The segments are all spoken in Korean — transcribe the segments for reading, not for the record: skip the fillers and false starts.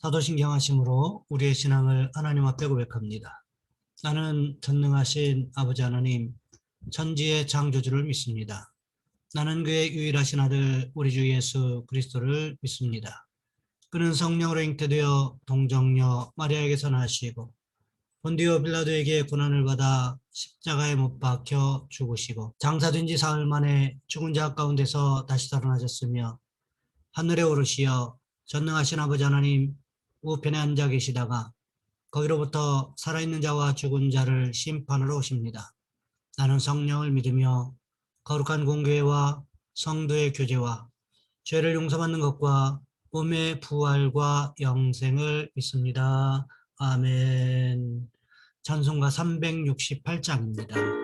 사도신경하심으로 우리의 신앙을 하나님 앞에 고백합니다. 나는 전능하신 아버지 하나님, 천지의 창조주를 믿습니다. 나는 그의 유일하신 아들 우리 주 예수 그리스도를 믿습니다. 그는 성령으로 잉태되어 동정녀 마리아에게서 나시고 본디오 빌라도에게 고난을 받아 십자가에 못 박혀 죽으시고 장사된 지 사흘 만에 죽은 자 가운데서 다시 살아나셨으며 하늘에 오르시어 전능하신 아버지 하나님 우편에 앉아 계시다가 거기로부터 살아있는 자와 죽은 자를 심판하러 오십니다. 나는 성령을 믿으며 거룩한 공교회와 성도의 교제와 죄를 용서받는 것과 몸의 부활과 영생을 믿습니다. 아멘. 찬송가 368장입니다.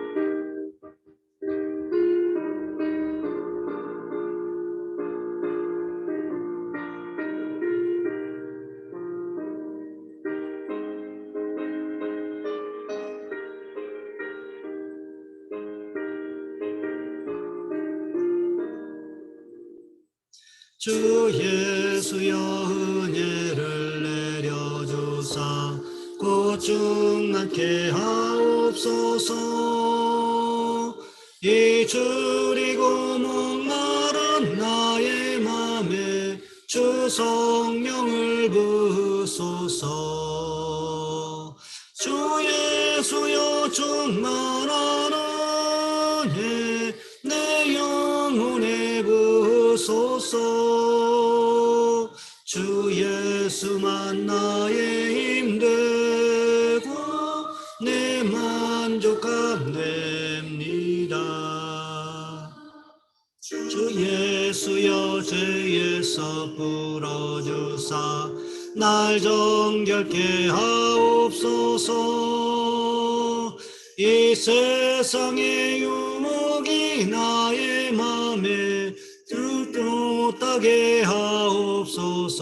주 예수여 은혜를 내려주사 고증하게 하옵소서. 이 줄이고 목마른 나의 맘에 주 성령을 부으소서. 주 예수여 충만한 은혜 내 영혼에 부으소서. 주 예수만 나의 힘되고 내 만족함 됩니다. 주 예수여 죄에서 풀어주사 날 정결케 하옵소서. 이 세상의 유혹이 나의 맘에 들떴다게 하옵소서.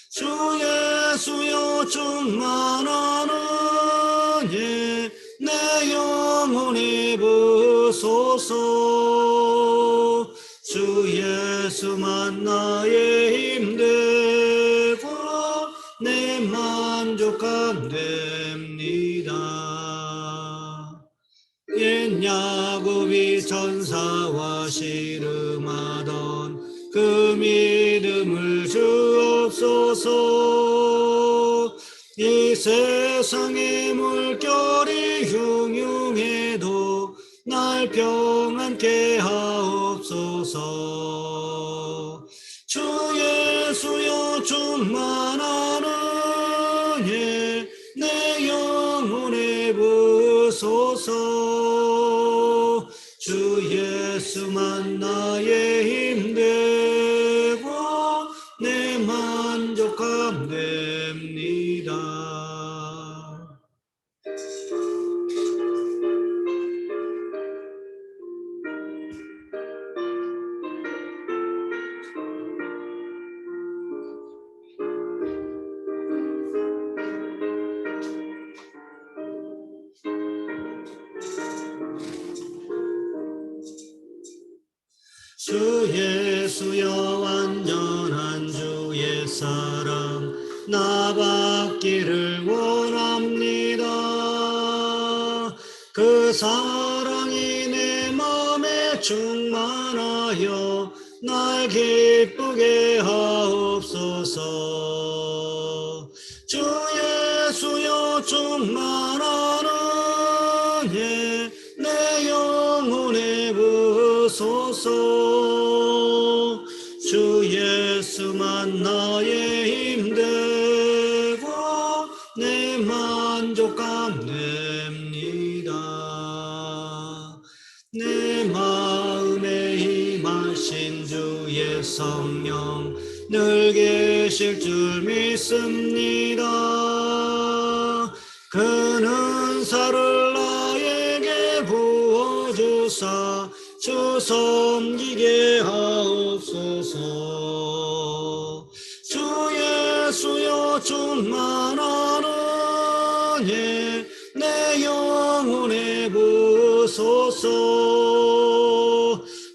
주 예수여 충만한 은혜 내 영혼에 부으소서. 주 예수만 나의 힘되고 내 만족함 됩니다. 옛 야곱이 천사와 씨름하던 그 믿음을 주옵소서. 이 세상의 물결이 흉흉해도 날 평안케 하옵소서. 주 예수여 충만한 은혜 내 영혼에 부으소서. 주 예수만 나의 힘되고 내 만족함 됩니다. 주 예수여 완전한 주의 사랑 나 받기를 원합니다. 그 사랑이 내 맘에 충만하여 날 기쁘게 하옵소서. 주 예수여 충만한 은혜 내 영혼에 부으소서. 주 예수만 나의 힘되고 내 만족함 됩니다. 내 마음에 임하신 주의 성령 늘 계실 줄 믿습니다. 그는 은사를 나에게 부어주사 주 섬기게 하옵소서. 주 예수여 충만한 은혜 내 영혼에 부으소서.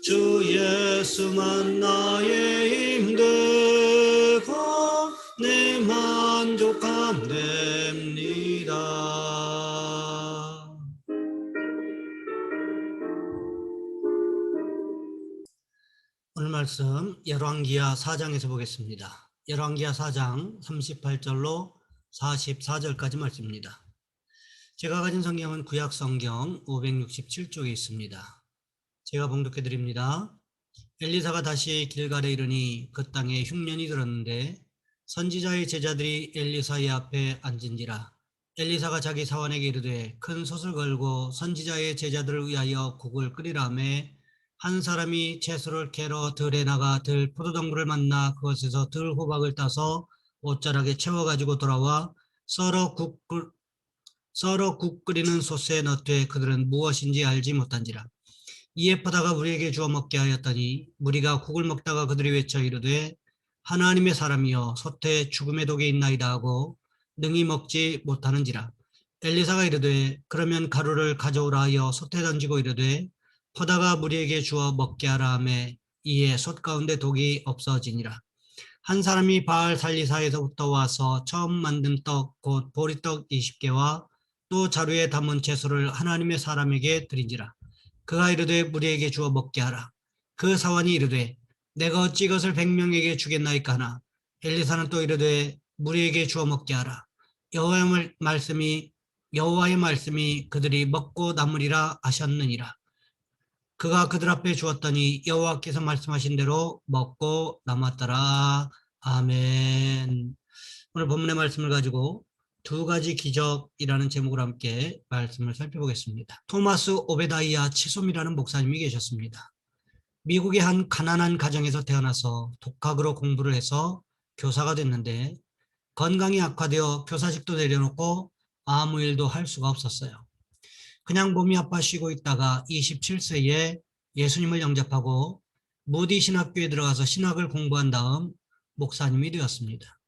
주 예수만 나의 힘되고 축하됩니다. 오늘 말씀 열왕기하 4장에서 보겠습니다. 열왕기하 4장 38절로 44절까지 말씀입니다. 제가 가진 성경은 구약 성경 567쪽에 있습니다. 제가 봉독해 드립니다. 엘리사가 다시 길갈에 이르니 그 땅에 흉년이 들었는데 선지자의 제자들이 엘리사의 앞에 앉은지라. 엘리사가 자기 사원에게 이르되 큰 솥을 걸고 선지자의 제자들을 위하여 국을 끓이라 하매 한 사람이 채소를 캐러 들에 나가 들 포도당구를 만나 그것에서 들 호박을 따서 옷자락에 채워가지고 돌아와 썰어 국 끓이는 솥에 넣되 그들은 무엇인지 알지 못한지라. 이에 퍼다가 우리에게 주어 먹게 하였더니 무리가 국을 먹다가 그들이 외쳐 이르되 하나님의 사람이여 솥에 죽음의 독이 있나이다 하고 능히 먹지 못하는지라. 엘리사가 이르되 그러면 가루를 가져오라 하여 솥에 던지고 이르되 퍼다가 무리에게 주어 먹게 하라 하매 이에 솥 가운데 독이 없어지니라. 한 사람이 바알 살리사에서부터 와서 처음 만든 떡 곧 보리떡 20개와 또 자루에 담은 채소를 하나님의 사람에게 드린지라. 그가 이르되 무리에게 주어 먹게 하라. 그 사원이 이르되 내가 어찌 이것을 100명에게 주겠나이까 하나. 엘리사는 또 이르되 무리에게 주어 먹게 하라. 여호와의 말씀이 그들이 먹고 남으리라 하셨느니라. 그가 그들 앞에 주었더니 여호와께서 말씀하신 대로 먹고 남았더라. 아멘. 오늘 본문의 말씀을 가지고 두 가지 기적이라는 제목으로 함께 말씀을 살펴보겠습니다. 토마스 오베다이아 치솜이라는 목사님이 계셨습니다. 미국의 한 가난한 가정에서 태어나서 독학으로 공부를 해서 교사가 됐는데 건강이 악화되어 교사직도 내려놓고 아무 일도 할 수가 없었어요. 그냥 몸이 아파 쉬고 있다가 27세에 예수님을 영접하고 무디 신학교에 들어가서 신학을 공부한 다음 목사님이 되었습니다.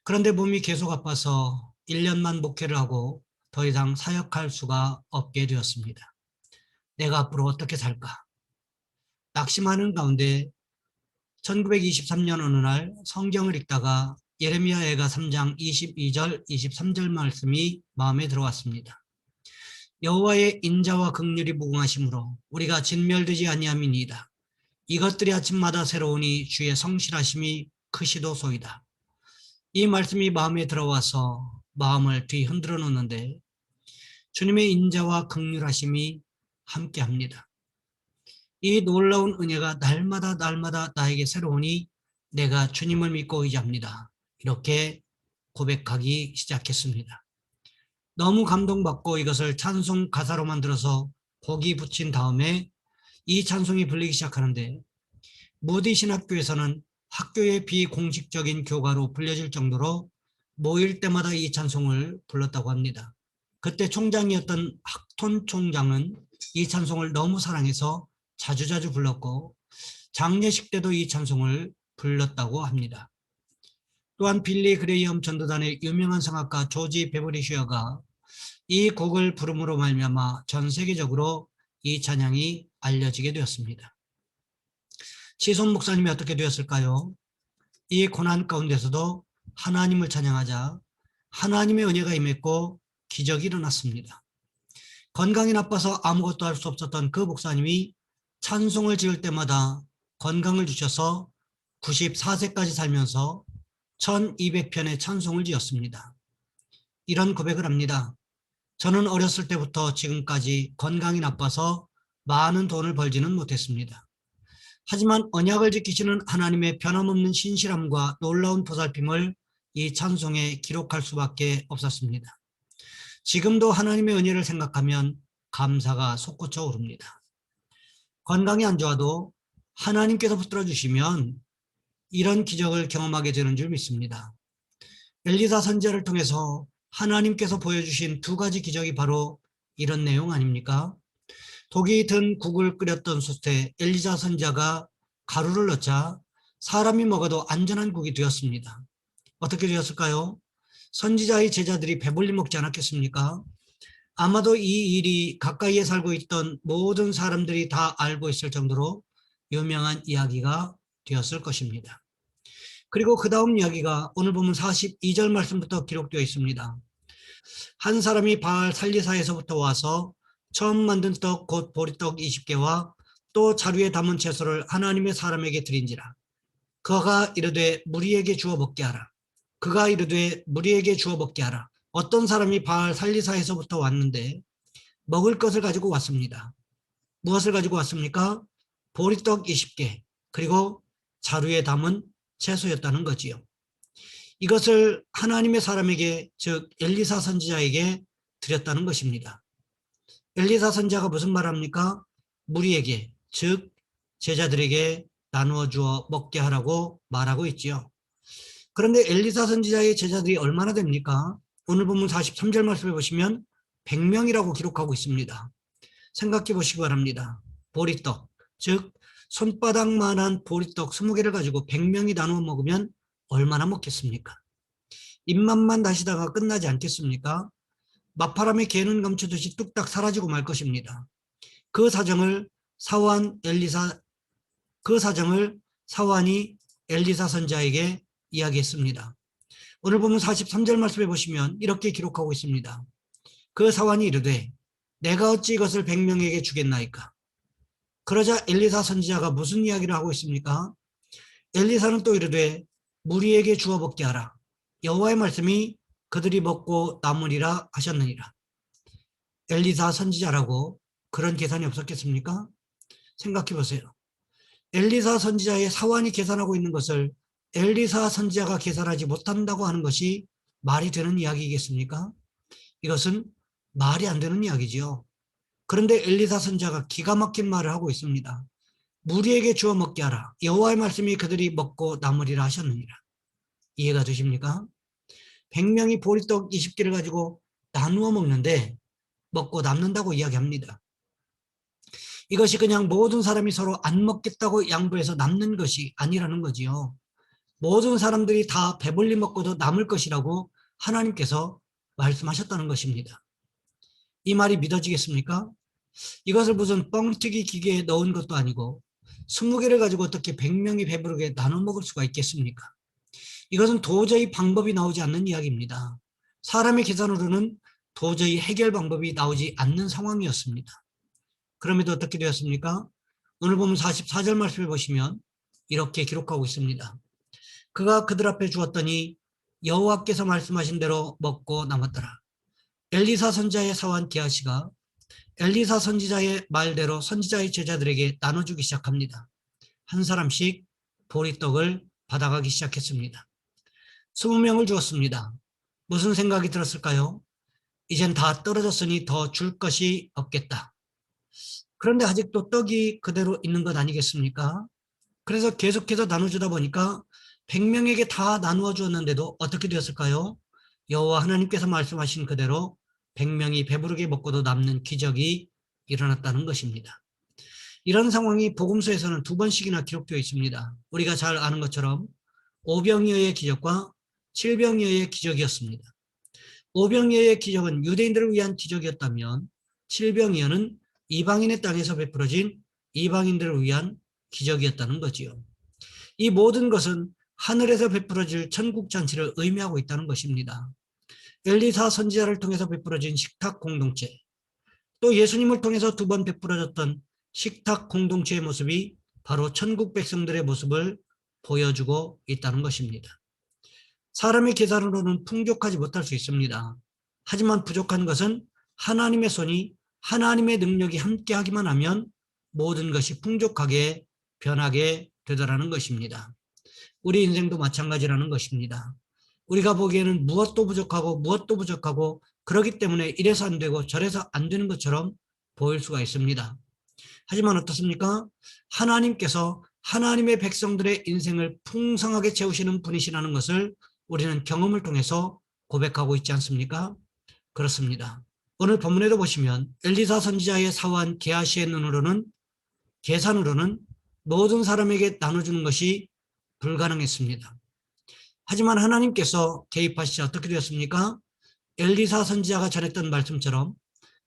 그런데 몸이 계속 아파서 1년만 목회를 하고 더 이상 사역할 수가 없게 되었습니다. 내가 앞으로 어떻게 살까? 낙심하는 가운데 1923년 어느 날 성경을 읽다가 예레미야애가 3장 22절, 23절 말씀이 마음에 들어왔습니다. 여호와의 인자와 긍휼이 무궁하심으로 우리가 진멸되지 아니함이니이다. 이것들이 아침마다 새로우니 주의 성실하심이 크시도소이다. 이 말씀이 마음에 들어와서 마음을 뒤흔들어 놓는데 주님의 인자와 긍휼하심이 함께합니다. 이 놀라운 은혜가 날마다 나에게 새로우니 내가 주님을 믿고 의지합니다. 이렇게 고백하기 시작했습니다. 너무 감동받고 이것을 찬송 가사로 만들어서 곡이 붙인 다음에 이 찬송이 불리기 시작하는데 무디 신학교에서는 학교의 비공식적인 교가로 불려질 정도로 모일 때마다 이 찬송을 불렀다고 합니다. 그때 총장이었던 학톤 총장은 이 찬송을 너무 사랑해서 자주자주 불렀고 장례식 때도 이 찬송을 불렀다고 합니다. 또한 빌리 그레이엄 전도단의 유명한 성악가 조지 베버리 쉐어가 이 곡을 부름으로 말미암아 전 세계적으로 이 찬양이 알려지게 되었습니다. 치솜 목사님이 어떻게 되었을까요? 이 고난 가운데서도 하나님을 찬양하자 하나님의 은혜가 임했고 기적이 일어났습니다. 건강이 나빠서 아무것도 할 수 없었던 그 목사님이 찬송을 지을 때마다 건강을 주셔서 94세까지 살면서 1200편의 찬송을 지었습니다. 이런 고백을 합니다. 저는 어렸을 때부터 지금까지 건강이 나빠서 많은 돈을 벌지는 못했습니다. 하지만 언약을 지키시는 하나님의 변함없는 신실함과 놀라운 보살핌을 이 찬송에 기록할 수밖에 없었습니다. 지금도 하나님의 은혜를 생각하면 감사가 솟구쳐 오릅니다. 건강이 안 좋아도 하나님께서 붙들어 주시면 이런 기적을 경험하게 되는 줄 믿습니다. 엘리사 선지자를 통해서 하나님께서 보여주신 두 가지 기적이 바로 이런 내용 아닙니까? 독이 든 국을 끓였던 솥에 엘리사 선지자가 가루를 넣자 사람이 먹어도 안전한 국이 되었습니다. 어떻게 되었을까요? 선지자의 제자들이 배불리 먹지 않았겠습니까? 아마도 이 일이 가까이에 살고 있던 모든 사람들이 다 알고 있을 정도로 유명한 이야기가 되었을 것입니다. 그리고 그 다음 이야기가 오늘 보면 42절 말씀부터 기록되어 있습니다. 한 사람이 바알 살리사에서부터 와서 처음 만든 떡 곧 보리떡 20개와 또 자루에 담은 채소를 하나님의 사람에게 드린지라. 그가 이르되 무리에게 주어 먹게 하라. 그가 이르되 무리에게 주어 먹게 하라. 어떤 사람이 바알 살리사에서부터 왔는데 먹을 것을 가지고 왔습니다. 무엇을 가지고 왔습니까? 보리떡 20개 그리고 자루에 담은 채소였다는 거지요. 이것을 하나님의 사람에게 즉 엘리사 선지자에게 드렸다는 것입니다. 엘리사 선지자가 무슨 말합니까? 무리에게 즉 제자들에게 나누어 주어 먹게 하라고 말하고 있지요. 그런데 엘리사 선지자의 제자들이 얼마나 됩니까? 오늘 본문 43절 말씀해 보시면 100명이라고 기록하고 있습니다. 생각해 보시기 바랍니다. 보리떡, 즉 손바닥만한 보리떡 20개를 가지고 100명이 나누어 먹으면 얼마나 먹겠습니까? 입맛만 다시다가 끝나지 않겠습니까? 맞바람에 개는 감추듯이 뚝딱 사라지고 말 것입니다. 그 사정을 사환이 엘리사 선지자에게 이야기했습니다. 오늘 보면 43절 말씀해 보시면 이렇게 기록하고 있습니다. 그 사환이 이르되 내가 어찌 이것을 100명에게 주겠나이까? 그러자 엘리사 선지자가 무슨 이야기를 하고 있습니까? 엘리사는 또 이르되 무리에게 주어 먹게 하라. 여호와의 말씀이 그들이 먹고 남으리라 하셨느니라. 엘리사 선지자라고 그런 계산이 없었겠습니까? 생각해 보세요. 엘리사 선지자의 사환이 계산하고 있는 것을 엘리사 선지자가 계산하지 못한다고 하는 것이 말이 되는 이야기겠습니까? 이것은 말이 안 되는 이야기지요. 그런데 엘리사 선지자가 기가 막힌 말을 하고 있습니다. 무리에게 주어 먹게 하라. 여호와의 말씀이 그들이 먹고 남으리라 하셨느니라. 이해가 되십니까? 100명이 보리떡 20개를 가지고 나누어 먹는데 먹고 남는다고 이야기합니다. 이것이 그냥 모든 사람이 서로 안 먹겠다고 양보해서 남는 것이 아니라는 거지요. 모든 사람들이 다 배불리 먹고도 남을 것이라고 하나님께서 말씀하셨다는 것입니다. 이 말이 믿어지겠습니까? 이것을 무슨 뻥튀기 기계에 넣은 것도 아니고 20개를 가지고 어떻게 100명이 배부르게 나눠 먹을 수가 있겠습니까? 이것은 도저히 방법이 나오지 않는 이야기입니다. 사람의 계산으로는 도저히 해결 방법이 나오지 않는 상황이었습니다. 그럼에도 어떻게 되었습니까? 오늘 보면 44절 말씀을 보시면 이렇게 기록하고 있습니다. 그가 그들 앞에 주었더니 여호와께서 말씀하신 대로 먹고 남았더라. 엘리사 선지자의 사환 게하시가 엘리사 선지자의 말대로 선지자의 제자들에게 나눠주기 시작합니다. 한 사람씩 보리떡을 받아가기 시작했습니다. 20명을 주었습니다. 무슨 생각이 들었을까요? 이젠 다 떨어졌으니 더 줄 것이 없겠다. 그런데 아직도 떡이 그대로 있는 것 아니겠습니까? 그래서 계속해서 나눠주다 보니까 100명에게 다 나누어 주었는데도 어떻게 되었을까요? 여호와 하나님께서 말씀하신 그대로 100명이 배부르게 먹고도 남는 기적이 일어났다는 것입니다. 이런 상황이 복음서에서는 2번씩이나 기록되어 있습니다. 우리가 잘 아는 것처럼 오병이어의 기적과 칠병이어의 기적이었습니다. 오병이어의 기적은 유대인들을 위한 기적이었다면 칠병이어는 이방인의 땅에서 베풀어진 이방인들을 위한 기적이었다는 거지요. 이 모든 것은 하늘에서 베풀어질 천국 잔치를 의미하고 있다는 것입니다. 엘리사 선지자를 통해서 베풀어진 식탁 공동체, 또 예수님을 통해서 2번 베풀어졌던 식탁 공동체의 모습이 바로 천국 백성들의 모습을 보여주고 있다는 것입니다. 사람의 계산으로는 풍족하지 못할 수 있습니다. 하지만 부족한 것은 하나님의 손이 하나님의 능력이 함께하기만 하면 모든 것이 풍족하게 변하게 되더라는 것입니다. 우리 인생도 마찬가지라는 것입니다. 우리가 보기에는 무엇도 부족하고 그렇기 때문에 이래서 안 되고 저래서 안 되는 것처럼 보일 수가 있습니다. 하지만 어떻습니까? 하나님께서 하나님의 백성들의 인생을 풍성하게 채우시는 분이시라는 것을 우리는 경험을 통해서 고백하고 있지 않습니까? 그렇습니다. 오늘 본문에도 보시면 엘리사 선지자의 사환 게하시의 계산으로는 모든 사람에게 나눠주는 것이 불가능했습니다. 하지만 하나님께서 개입하시자 어떻게 되었습니까? 엘리사 선지자가 전했던 말씀처럼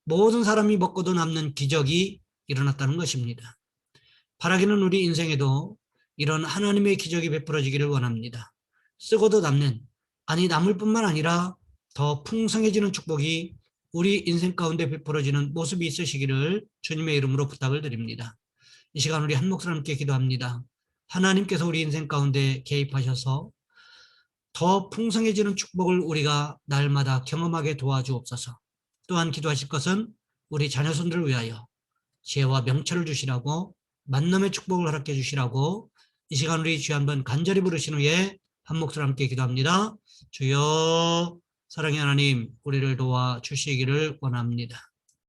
모든 사람이 먹고도 남는 기적이 일어났다는 것입니다. 바라기는 우리 인생에도 이런 하나님의 기적이 베풀어지기를 원합니다. 쓰고도 남는, 아니 남을 뿐만 아니라 더 풍성해지는 축복이 우리 인생 가운데 베풀어지는 모습이 있으시기를 주님의 이름으로 부탁을 드립니다. 이 시간 우리 한 목소리 함께 기도합니다. 하나님께서 우리 인생 가운데 개입하셔서 더 풍성해지는 축복을 우리가 날마다 경험하게 도와주옵소서. 또한 기도하실 것은 우리 자녀손들을 위하여 지혜와 명철을 주시라고, 만남의 축복을 허락해 주시라고 이 시간 우리 주여 한번 간절히 부르신 후에 한 목소리 함께 기도합니다. 주여, 사랑의 하나님, 우리를 도와 주시기를 원합니다.